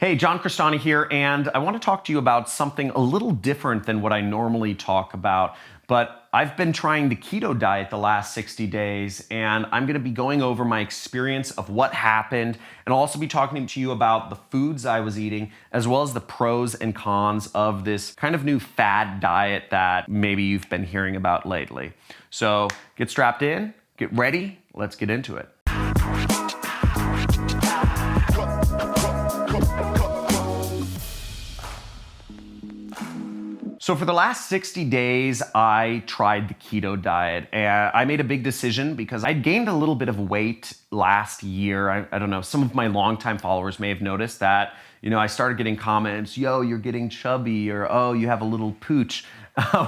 Hey, John Crestani here, and I want to talk to you about something a little different than what I normally talk about. But I've been trying the keto diet the last 60 days, and I'm going to be going over my experience of what happened, and I'll also be talking to you about the foods I was eating, as well as the pros and cons of this kind of new fad diet that maybe you've been hearing about lately. So get strapped in, get ready, let's get into it. So for the last 60 days, I tried the keto diet, and I made a big decision because I'd gained a little bit of weight last year. I don't know, some of my longtime followers may have noticed that, I started getting comments, yo, you're getting chubby, or oh, you have a little pooch,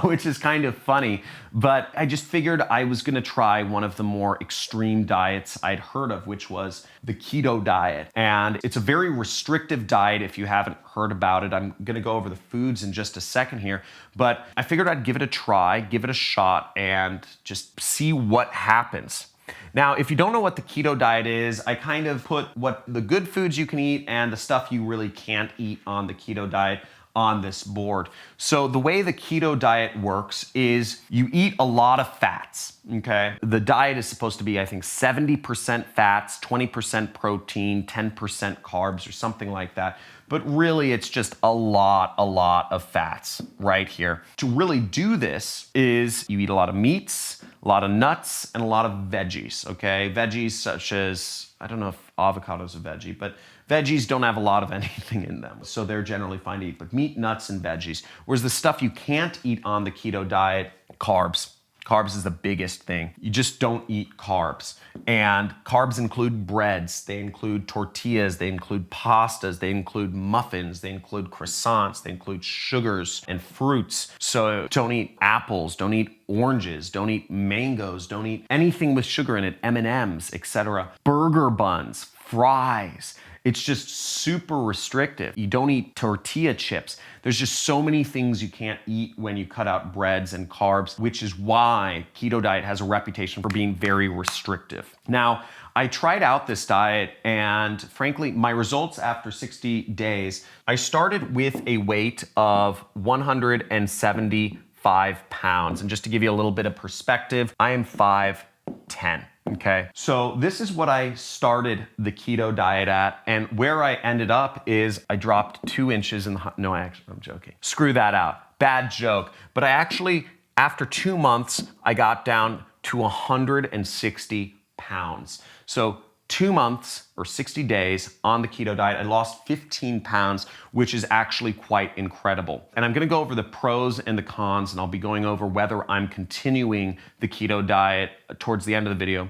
which is kind of funny. But I just figured I was gonna try one of the more extreme diets I'd heard of, which was the keto diet. And it's a very restrictive diet if you haven't heard about it. I'm gonna go over the foods in just a second here, but I figured I'd give it a try, give it a shot, and just see what happens. Now, if you don't know what the keto diet is, I kind of put what the good foods you can eat and the stuff you really can't eat on the keto diet on this board. So the way the keto diet works is you eat a lot of fats, okay? The diet is supposed to be, I think, 70% fats, 20% protein, 10% carbs, or something like that. But really, it's just a lot of fats right here. To really do this is you eat a lot of meats, a lot of nuts, and a lot of veggies, okay? Veggies such as, I don't know if avocado is a veggie, but veggies don't have a lot of anything in them, so they're generally fine to eat, but meat, nuts, and veggies. Whereas the stuff you can't eat on the keto diet, carbs. Carbs is the biggest thing. You just don't eat carbs. And carbs include breads, they include tortillas, they include pastas, they include muffins, they include croissants, they include sugars and fruits. So don't eat apples, don't eat oranges, don't eat mangoes, don't eat anything with sugar in it, M&Ms, etc. Burger buns, fries. It's just super restrictive. You don't eat tortilla chips. There's just so many things you can't eat when you cut out breads and carbs, which is why keto diet has a reputation for being very restrictive. Now, I tried out this diet, and frankly, my results after 60 days, I started with a weight of 175 pounds. And just to give you a little bit of perspective, I am 5'10". Okay, so this is what I started the keto diet at, and where I ended up is I dropped 2 inches in the, no, I'm joking. Screw that out, bad joke. But I actually, after 2 months, I got down to 160 pounds. So 2 months or 60 days on the keto diet, I lost 15 pounds, which is actually quite incredible. And I'm gonna go over the pros and the cons, and I'll be going over whether I'm continuing the keto diet towards the end of the video.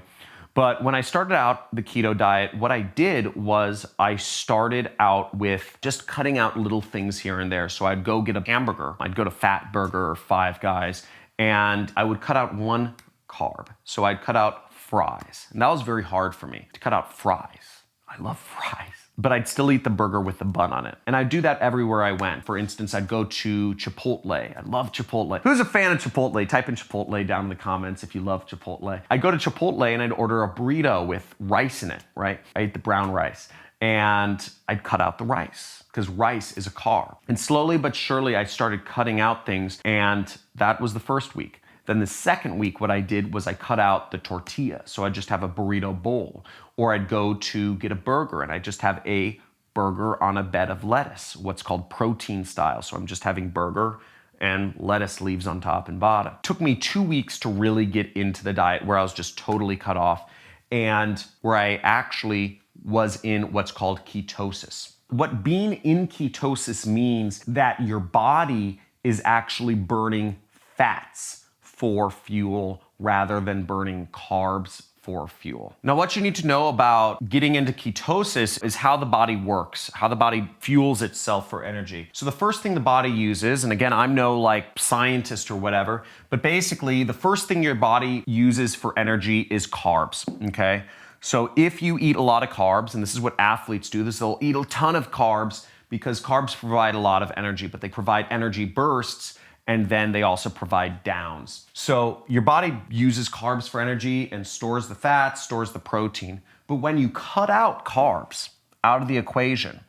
But when I started out the keto diet, what I did was I started out with just cutting out little things here and there. So I'd go get a hamburger, I'd go to Fat Burger or Five Guys, and I would cut out 1 carb. So I'd cut out fries. And that was very hard for me to cut out fries. I love fries. But I'd still eat the burger with the bun on it. And I'd do that everywhere I went. For instance, I'd go to Chipotle. I love Chipotle. Who's a fan of Chipotle? Type in Chipotle down in the comments if you love Chipotle. I'd go to Chipotle and I'd order a burrito with rice in it, right? I ate the brown rice. And I'd cut out the rice, because rice is a carb. And slowly but surely, I started cutting out things, and that was the first week. Then the second week, what I did was I cut out the tortilla. So I'd just have a burrito bowl. Or I'd go to get a burger and I'd just have a burger on a bed of lettuce, what's called protein style. So I'm just having burger and lettuce leaves on top and bottom. It took me 2 weeks to really get into the diet where I was just totally cut off, and where I actually was in what's called ketosis. What being in ketosis means that your body is actually burning fats for fuel rather than burning carbs for fuel. Now, what you need to know about getting into ketosis is how the body works, how the body fuels itself for energy. So the first thing the body uses, and again, I'm no like scientist or whatever, but basically the first thing your body uses for energy is carbs, okay? So if you eat a lot of carbs, and this is what athletes do, they'll eat a ton of carbs because carbs provide a lot of energy, but they provide energy bursts, and then they also provide downs. So your body uses carbs for energy and stores the fat, stores the protein. But when you cut out carbs out of the equation,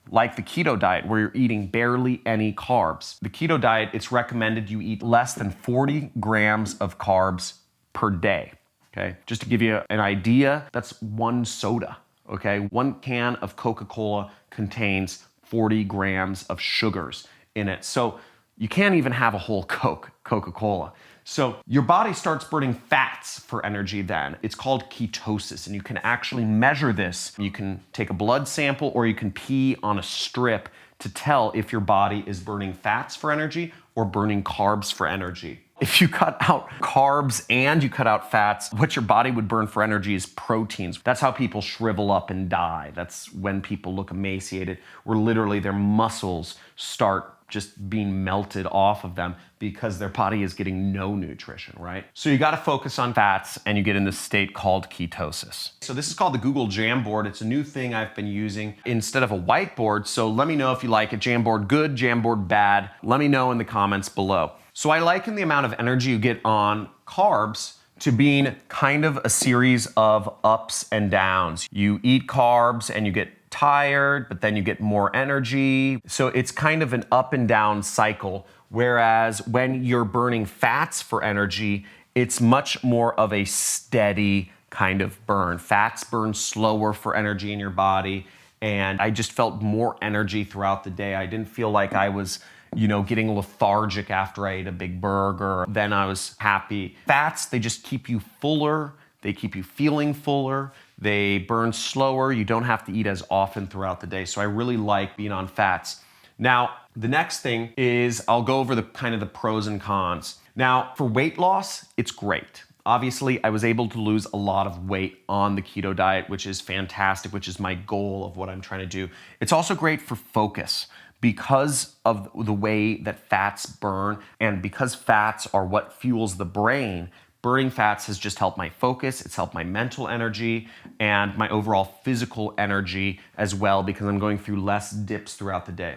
like the keto diet where you're eating barely any carbs. The keto diet, it's recommended you eat less than 40 grams of carbs per day. Okay, just to give you an idea, that's one soda. Okay, one can of Coca-Cola contains 40 grams of sugars in it. So you can't even have a whole Coca-Cola. So your body starts burning fats for energy then. It's called ketosis, and you can actually measure this. You can take a blood sample or you can pee on a strip to tell if your body is burning fats for energy or burning carbs for energy. If you cut out carbs and you cut out fats, what your body would burn for energy is proteins. That's how people shrivel up and die. That's when people look emaciated, where literally their muscles start just being melted off of them because their body is getting no nutrition, right? So you gotta focus on fats and you get in this state called ketosis. So this is called the Google Jamboard. It's a new thing I've been using instead of a whiteboard. So let me know if you like it. Jamboard good, Jamboard bad. Let me know in the comments below. So I liken the amount of energy you get on carbs to being kind of a series of ups and downs. You eat carbs and you get tired, but then you get more energy. So it's kind of an up and down cycle. Whereas when you're burning fats for energy, it's much more of a steady kind of burn. Fats burn slower for energy in your body. And I just felt more energy throughout the day. I didn't feel like I was getting lethargic after I ate a big burger. Then I was happy. Fats, they just keep you fuller. They keep you feeling fuller. They burn slower. You don't have to eat as often throughout the day. So I really like being on fats. Now, the next thing is I'll go over the kind of the pros and cons. Now, for weight loss, it's great. Obviously, I was able to lose a lot of weight on the keto diet, which is fantastic, which is my goal of what I'm trying to do. It's also great for focus. Because of the way that fats burn and because fats are what fuels the brain, burning fats has just helped my focus, it's helped my mental energy and my overall physical energy as well because I'm going through less dips throughout the day.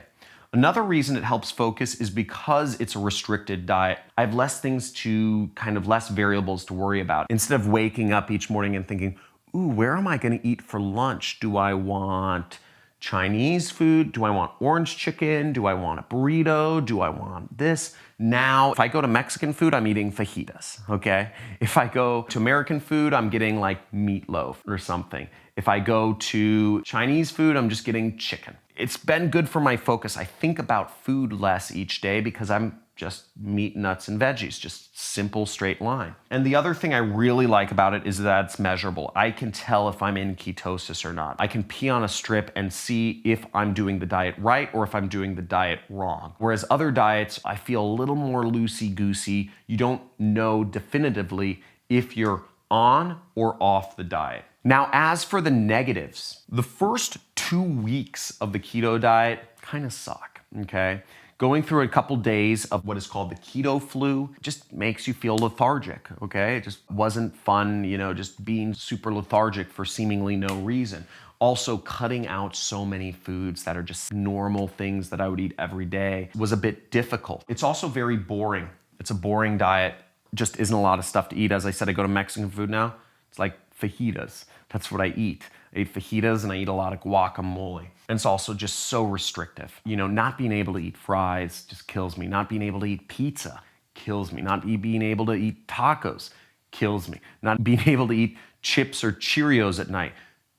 Another reason it helps focus is because it's a restricted diet. I have less things less variables to worry about. Instead of waking up each morning and thinking, ooh, where am I gonna eat for lunch? Do I want Chinese food? Do I want orange chicken? Do I want a burrito? Do I want this? Now, if I go to Mexican food, I'm eating fajitas, okay? If I go to American food, I'm getting like meatloaf or something. If I go to Chinese food, I'm just getting chicken. It's been good for my focus. I think about food less each day because I'm just meat, nuts, and veggies, just simple, straight line. And the other thing I really like about it is that it's measurable. I can tell if I'm in ketosis or not. I can pee on a strip and see if I'm doing the diet right or if I'm doing the diet wrong. Whereas other diets, I feel a little more loosey-goosey. You don't know definitively if you're on or off the diet. Now, as for the negatives, the first 2 weeks of the keto diet kind of suck, okay? Going through a couple days of what is called the keto flu just makes you feel lethargic, okay? It just wasn't fun, just being super lethargic for seemingly no reason. Also, cutting out so many foods that are just normal things that I would eat every day was a bit difficult. It's also very boring. It's a boring diet. Just isn't a lot of stuff to eat. As I said, I go to Mexican food now. It's like fajitas. That's what I eat. I eat fajitas and I eat a lot of guacamole. And it's also just so restrictive. Not being able to eat fries just kills me. Not being able to eat pizza kills me. Not being able to eat tacos kills me. Not being able to eat chips or Cheerios at night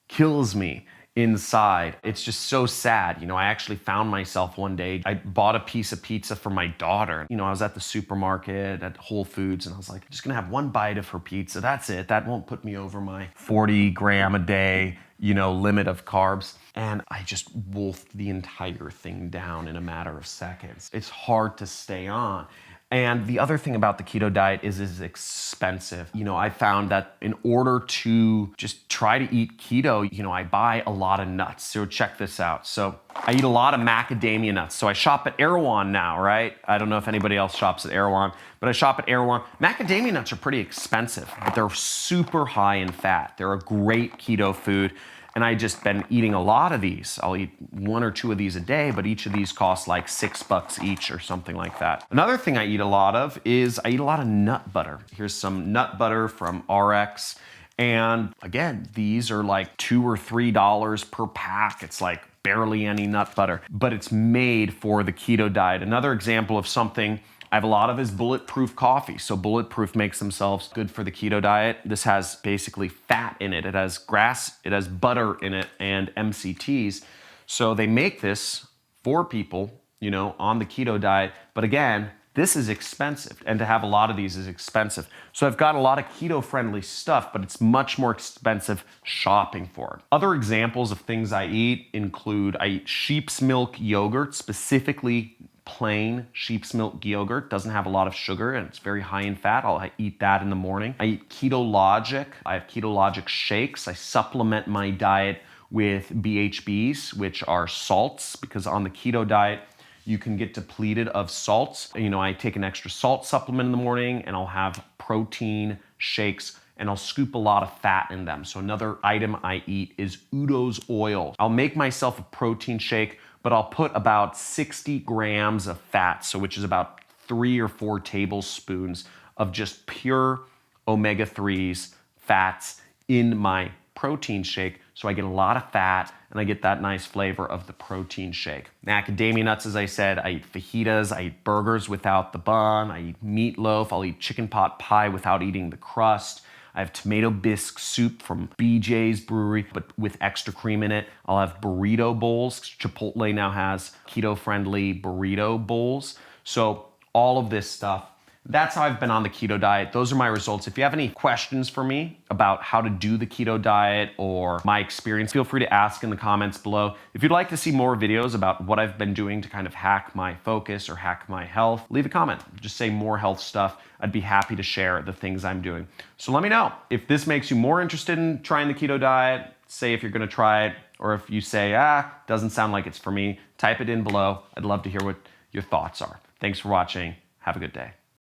kills me inside. It's just so sad. I actually found myself one day, I bought a piece of pizza for my daughter. I was at the supermarket at Whole Foods and I was like, I'm just gonna have one bite of her pizza. That's it. That won't put me over my 40 gram a day, limit of carbs. And I just wolfed the entire thing down in a matter of seconds. It's hard to stay on. And the other thing about the keto diet is it's expensive. I found that in order to just try to eat keto, I buy a lot of nuts. So check this out. So I eat a lot of macadamia nuts. So I shop at Erewhon now, right? I don't know if anybody else shops at Erewhon, but I shop at Erewhon. Macadamia nuts are pretty expensive, but they're super high in fat. They're a great keto food. And I just been eating a lot of these. I'll eat 1 or 2 of these a day, but each of these costs like $6 each or something like that. Another thing I eat a lot of is I eat a lot of nut butter. Here's some nut butter from RX. And again, these are like $2 or $3 per pack. It's like barely any nut butter, but it's made for the keto diet. Another example of something I have a lot of is Bulletproof coffee. So Bulletproof makes themselves good for the keto diet. This has basically fat in it. It has grass, it has butter in it, and MCTs. So they make this for people, you know, on the keto diet. But again, this is expensive, and to have a lot of these is expensive. So I've got a lot of keto-friendly stuff, but it's much more expensive shopping for it. Other examples of things I eat include, I eat sheep's milk yogurt, specifically plain sheep's milk yogurt. Doesn't have a lot of sugar and it's very high in fat. I'll eat that in the morning. I eat Ketologic. I have Ketologic shakes. I supplement my diet with BHBs, which are salts, because on the keto diet, you can get depleted of salts. You know, I take an extra salt supplement in the morning and I'll have protein shakes and I'll scoop a lot of fat in them. So another item I eat is Udo's oil. I'll make myself a protein shake, but I'll put about 60 grams of fat, so which is about 3 or 4 tablespoons of just pure omega-3s, fats in my protein shake. So I get a lot of fat and I get that nice flavor of the protein shake. Macadamia nuts, as I said, I eat fajitas, I eat burgers without the bun, I eat meatloaf, I'll eat chicken pot pie without eating the crust. I have tomato bisque soup from BJ's Brewery, but with extra cream in it. I'll have burrito bowls. Chipotle now has keto-friendly burrito bowls. So all of this stuff, that's how I've been on the keto diet. Those are my results. If you have any questions for me about how to do the keto diet or my experience, feel free to ask in the comments below. If you'd like to see more videos about what I've been doing to kind of hack my focus or hack my health, leave a comment. Just say more health stuff. I'd be happy to share the things I'm doing. So let me know if this makes you more interested in trying the keto diet. Say if you're gonna try it, or if you say, doesn't sound like it's for me, type it in below. I'd love to hear what your thoughts are. Thanks for watching. Have a good day.